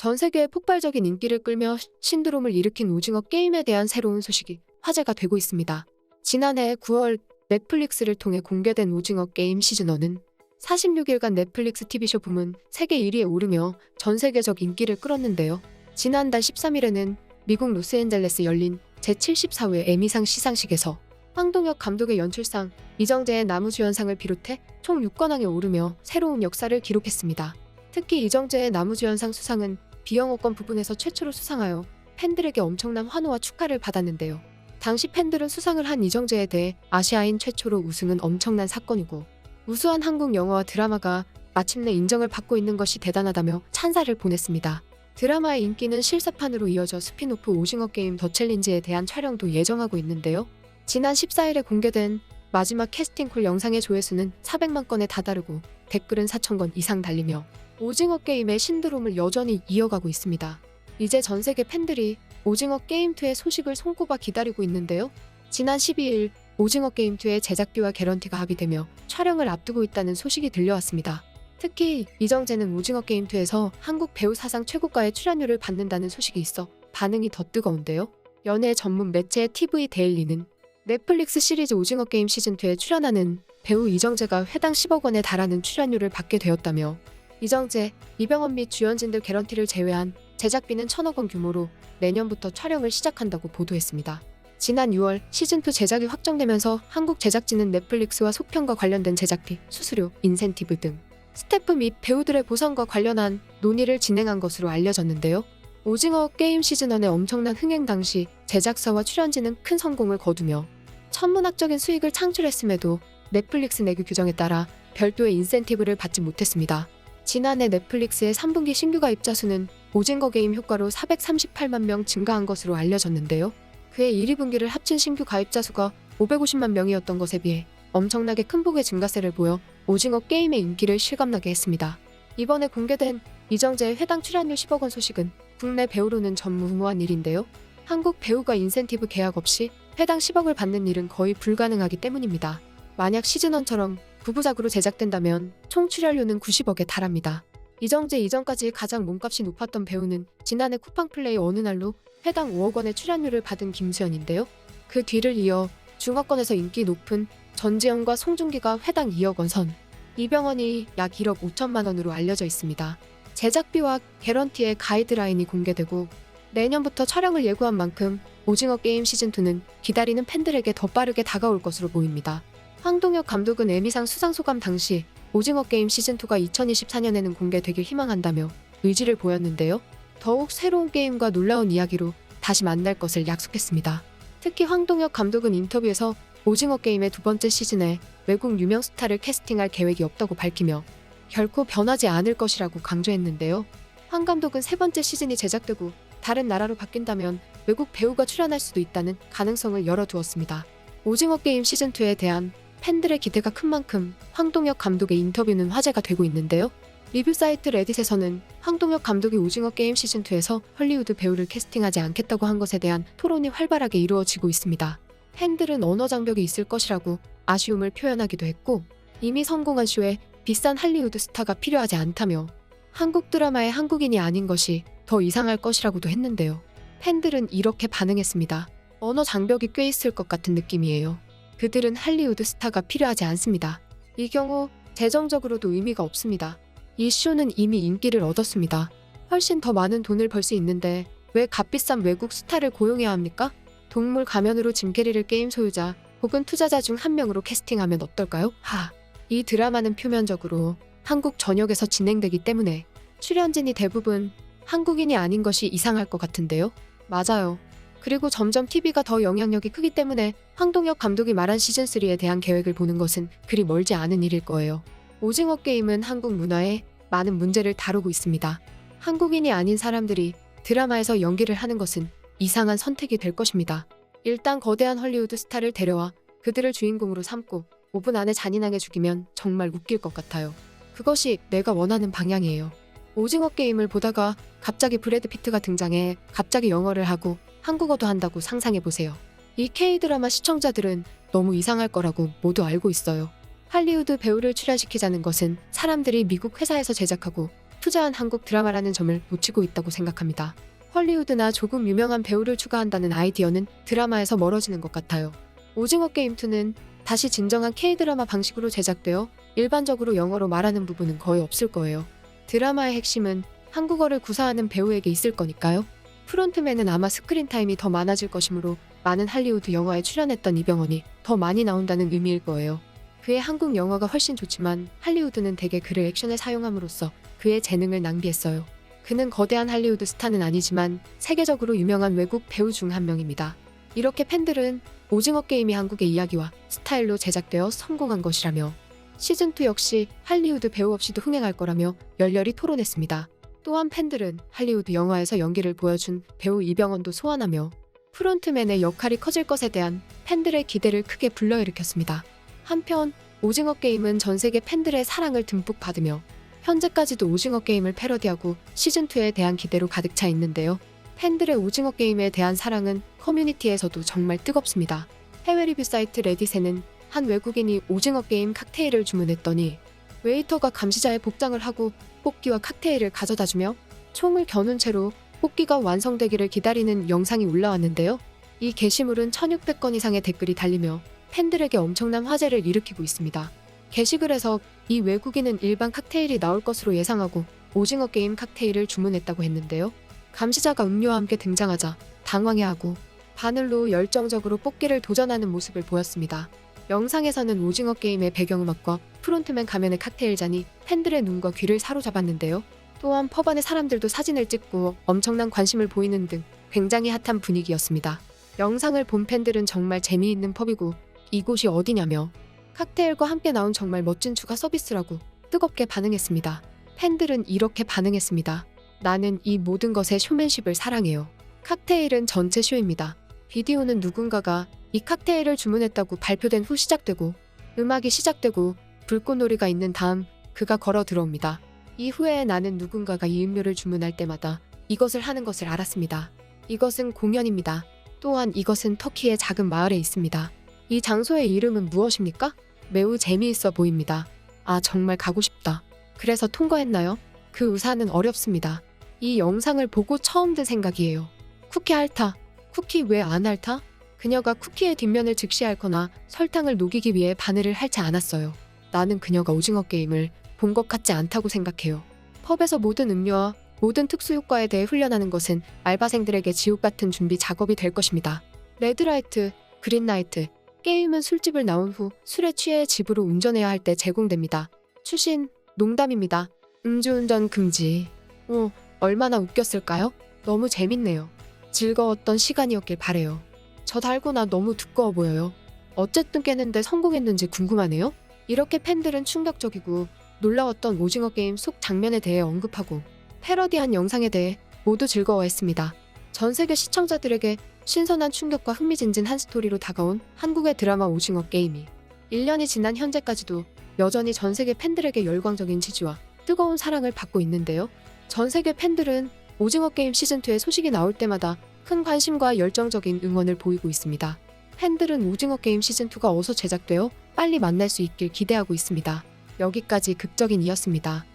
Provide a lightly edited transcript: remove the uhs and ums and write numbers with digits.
전 세계에 폭발적인 인기를 끌며 신드롬을 일으킨 오징어 게임에 대한 새로운 소식이 화제가 되고 있습니다. 지난해 9월 넷플릭스를 통해 공개된 오징어 게임 시즌1은 46일간 넷플릭스 TV쇼 부문 세계 1위에 오르며 전 세계적 인기를 끌었는데요. 지난달 13일에는 미국 로스앤젤레스 열린 제74회 에미상 시상식에서 황동혁 감독의 연출상, 이정재의 나무주연상을 비롯해 총 6관왕에 오르며 새로운 역사를 기록했습니다. 특히 이정재의 나무주연상 수상은 비영어권 부분에서 최초로 수상하여 팬들에게 엄청난 환호와 축하를 받았는데요. 당시 팬들은 수상을 한 이정재에 대해 아시아인 최초로 우승은 엄청난 사건이고 우수한 한국 영화와 드라마가 마침내 인정을 받고 있는 것이 대단하다며 찬사를 보냈습니다. 드라마의 인기는 실사판으로 이어져 스피노프 오징어 게임 더 챌린지에 대한 촬영도 예정하고 있는데요. 지난 14일에 공개된 마지막 캐스팅콜 영상의 조회수는 400만 건에 다다르고 댓글은 4,000건 이상 달리며 오징어 게임의 신드롬을 여전히 이어가고 있습니다. 이제 전 세계 팬들이 오징어 게임2의 소식을 손꼽아 기다리고 있는데요. 지난 12일 오징어 게임2의 제작비와 개런티가 합의되며 촬영을 앞두고 있다는 소식이 들려왔습니다. 특히 이정재는 오징어 게임2에서 한국 배우 사상 최고가의 출연료를 받는다는 소식이 있어 반응이 더 뜨거운데요. 연예 전문 매체 TV 데일리는 넷플릭스 시리즈 오징어 게임 시즌2에 출연하는 배우 이정재가 회당 10억 원에 달하는 출연료를 받게 되었다며 이정재, 이병헌 및 주연진들 개런티를 제외한 제작비는 1,000억 원 규모로 내년부터 촬영을 시작한다고 보도했습니다. 지난 6월 시즌2 제작이 확정되면서 한국 제작진은 넷플릭스와 속편과 관련된 제작비, 수수료, 인센티브 등 스태프 및 배우들의 보상과 관련한 논의를 진행한 것으로 알려졌는데요. 오징어 게임 시즌1의 엄청난 흥행 당시 제작사와 출연진은 큰 성공을 거두며 천문학적인 수익을 창출했음에도 넷플릭스 내규 규정에 따라 별도의 인센티브를 받지 못했습니다. 지난해 넷플릭스의 3분기 신규 가입자 수는 오징어 게임 효과로 438만 명 증가한 것으로 알려졌는데요. 그해 1, 2분기를 합친 신규 가입자 수가 550만 명이었던 것에 비해 엄청나게 큰 폭의 증가세를 보여 오징어 게임의 인기를 실감나게 했습니다. 이번에 공개된 이정재의 회당 출연료 10억 원 소식은 국내 배우로는 전무후무한 일인데요. 한국 배우가 인센티브 계약 없이 회당 10억을 받는 일은 거의 불가능하기 때문입니다. 만약 시즌1처럼 부부작으로 제작된다면 총 출연료는 90억에 달합니다. 이정재 이전까지 가장 몸값이 높았던 배우는 지난해 쿠팡플레이 어느 날로 회당 5억 원의 출연료를 받은 김수현인데요. 그 뒤를 이어 중화권에서 인기 높은 전지현과 송중기가 회당 2억 원 선, 이병헌이 약 1억 5천만 원으로 알려져 있습니다. 제작비와 개런티의 가이드라인이 공개되고 내년부터 촬영을 예고한 만큼 오징어 게임 시즌2는 기다리는 팬들에게 더 빠르게 다가올 것으로 보입니다. 황동혁 감독은 에미상 수상소감 당시 오징어 게임 시즌2가 2024년에는 공개되길 희망한다며 의지를 보였는데요. 더욱 새로운 게임과 놀라운 이야기로 다시 만날 것을 약속했습니다. 특히 황동혁 감독은 인터뷰에서 오징어 게임의 두 번째 시즌에 외국 유명 스타를 캐스팅할 계획이 없다고 밝히며 결코 변하지 않을 것이라고 강조했는데요. 황 감독은 세 번째 시즌이 제작되고 다른 나라로 바뀐다면 외국 배우가 출연할 수도 있다는 가능성을 열어두었습니다. 오징어 게임 시즌2에 대한 팬들의 기대가 큰 만큼 황동혁 감독의 인터뷰는 화제가 되고 있는데요. 리뷰 사이트 레딧에서는 황동혁 감독이 오징어 게임 시즌2에서 헐리우드 배우를 캐스팅하지 않겠다고 한 것에 대한 토론이 활발하게 이루어지고 있습니다. 팬들은 언어 장벽이 있을 것이라고 아쉬움을 표현하기도 했고 이미 성공한 쇼에 비싼 할리우드 스타가 필요하지 않다며 한국 드라마의 한국인이 아닌 것이 더 이상할 것이라고도 했는데요. 팬들은 이렇게 반응했습니다. 언어 장벽이 꽤 있을 것 같은 느낌이에요. 그들은 할리우드 스타가 필요하지 않습니다. 이 경우 재정적으로도 의미가 없습니다. 이 쇼는 이미 인기를 얻었습니다. 훨씬 더 많은 돈을 벌 수 있는데 왜 값비싼 외국 스타를 고용해야 합니까? 동물 가면으로 짐 캐리를 게임 소유자 혹은 투자자 중 한 명으로 캐스팅하면 어떨까요? 이 드라마는 표면적으로 한국 전역에서 진행되기 때문에 출연진이 대부분 한국인이 아닌 것이 이상할 것 같은데요. 맞아요. 그리고 점점 TV가 더 영향력이 크기 때문에 황동혁 감독이 말한 시즌3에 대한 계획을 보는 것은 그리 멀지 않은 일일 거예요. 오징어 게임은 한국 문화에 많은 문제를 다루고 있습니다. 한국인이 아닌 사람들이 드라마에서 연기를 하는 것은 이상한 선택이 될 것입니다. 일단 거대한 헐리우드 스타를 데려와 그들을 주인공으로 삼고 5분 안에 잔인하게 죽이면 정말 웃길 것 같아요. 그것이 내가 원하는 방향이에요. 오징어 게임을 보다가 갑자기 브래드 피트가 등장해 갑자기 영어를 하고 한국어도 한다고 상상해보세요. 이 K-드라마 시청자들은 너무 이상할 거라고 모두 알고 있어요. 할리우드 배우를 출연시키자는 것은 사람들이 미국 회사에서 제작하고 투자한 한국 드라마라는 점을 놓치고 있다고 생각합니다. 헐리우드나 조금 유명한 배우를 추가한다는 아이디어는 드라마에서 멀어지는 것 같아요. 오징어 게임 2는 다시 진정한 K-드라마 방식으로 제작되어 일반적으로 영어로 말하는 부분은 거의 없을 거예요. 드라마의 핵심은 한국어를 구사하는 배우에게 있을 거니까요. 프론트맨은 아마 스크린 타임이 더 많아질 것이므로 많은 할리우드 영화에 출연했던 이병헌이 더 많이 나온다는 의미일 거예요. 그의 한국 영화가 훨씬 좋지만 할리우드는 대개 그를 액션에 사용함으로써 그의 재능을 낭비했어요. 그는 거대한 할리우드 스타는 아니지만 세계적으로 유명한 외국 배우 중 한 명입니다. 이렇게 팬들은 오징어 게임이 한국의 이야기와 스타일로 제작되어 성공한 것이라며 시즌2 역시 할리우드 배우 없이도 흥행할 거라며 열렬히 토론했습니다. 또한 팬들은 할리우드 영화에서 연기를 보여준 배우 이병헌도 소환하며 프론트맨의 역할이 커질 것에 대한 팬들의 기대를 크게 불러일으켰습니다. 한편 오징어 게임은 전 세계 팬들의 사랑을 듬뿍 받으며 현재까지도 오징어 게임을 패러디하고 시즌2에 대한 기대로 가득 차 있는데요. 팬들의 오징어 게임에 대한 사랑은 커뮤니티에서도 정말 뜨겁습니다. 해외 리뷰 사이트 레딧에는 한 외국인이 오징어 게임 칵테일을 주문했더니 웨이터가 감시자의 복장을 하고 뽑기와 칵테일을 가져다주며 총을 겨눈 채로 뽑기가 완성되기를 기다리는 영상이 올라왔는데요. 이 게시물은 1600건 이상의 댓글이 달리며 팬들에게 엄청난 화제를 일으키고 있습니다. 게시글에서 이 외국인은 일반 칵테일이 나올 것으로 예상하고 오징어 게임 칵테일을 주문했다고 했는데요. 감시자가 음료와 함께 등장하자 당황해하고 바늘로 열정적으로 뽑기를 도전하는 모습을 보였습니다. 영상에서는 오징어 게임의 배경음악과 프론트맨 가면의 칵테일 잔이 팬들의 눈과 귀를 사로잡았는데요. 또한 펍 안의 사람들도 사진을 찍고 엄청난 관심을 보이는 등 굉장히 핫한 분위기였습니다. 영상을 본 팬들은 정말 재미있는 펍이고 이곳이 어디냐며 칵테일과 함께 나온 정말 멋진 추가 서비스라고 뜨겁게 반응했습니다. 팬들은 이렇게 반응했습니다. 나는 이 모든 것의 쇼맨십을 사랑해요. 칵테일은 전체 쇼입니다. 비디오는 누군가가 이 칵테일을 주문했다고 발표된 후 시작되고 음악이 시작되고 불꽃놀이가 있는 다음 그가 걸어 들어옵니다. 이후에 나는 누군가가 이 음료를 주문할 때마다 이것을 하는 것을 알았습니다. 이것은 공연입니다. 또한 이것은 터키의 작은 마을에 있습니다. 이 장소의 이름은 무엇입니까? 매우 재미있어 보입니다. 아, 정말 가고 싶다. 그래서 통과했나요? 그 우산은 어렵습니다. 이 영상을 보고 처음 든 생각이에요. 쿠키 핥아. 쿠키 왜 안 핥아? 그녀가 쿠키의 뒷면을 즉시 핥거나 설탕을 녹이기 위해 바늘을 핥지 않았어요. 나는 그녀가 오징어 게임을 본 것 같지 않다고 생각해요. 펍에서 모든 음료와 모든 특수 효과에 대해 훈련하는 것은 알바생들에게 지옥 같은 준비 작업이 될 것입니다. 레드라이트, 그린라이트, 게임은 술집을 나온 후 술에 취해 집으로 운전해야 할 때 제공됩니다. 추신, 농담입니다. 음주운전 금지. 얼마나 웃겼을까요? 너무 재밌네요. 즐거웠던 시간이었길 바래요. 저 달고나 너무 두꺼워 보여요. 어쨌든 깨는데 성공했는지 궁금하네요. 이렇게 팬들은 충격적이고 놀라웠던 오징어 게임 속 장면에 대해 언급하고 패러디한 영상에 대해 모두 즐거워했습니다. 전 세계 시청자들에게 신선한 충격과 흥미진진한 스토리로 다가온 한국의 드라마 오징어 게임이 1년이 지난 현재까지도 여전히 전 세계 팬들에게 열광적인 지지와 뜨거운 사랑을 받고 있는데요. 전 세계 팬들은 오징어 게임 시즌2의 소식이 나올 때마다 큰 관심과 열정적인 응원을 보이고 있습니다. 팬들은 오징어 게임 시즌2가 어서 제작되어 빨리 만날 수 있길 기대하고 있습니다. 여기까지 극적인 이었습니다.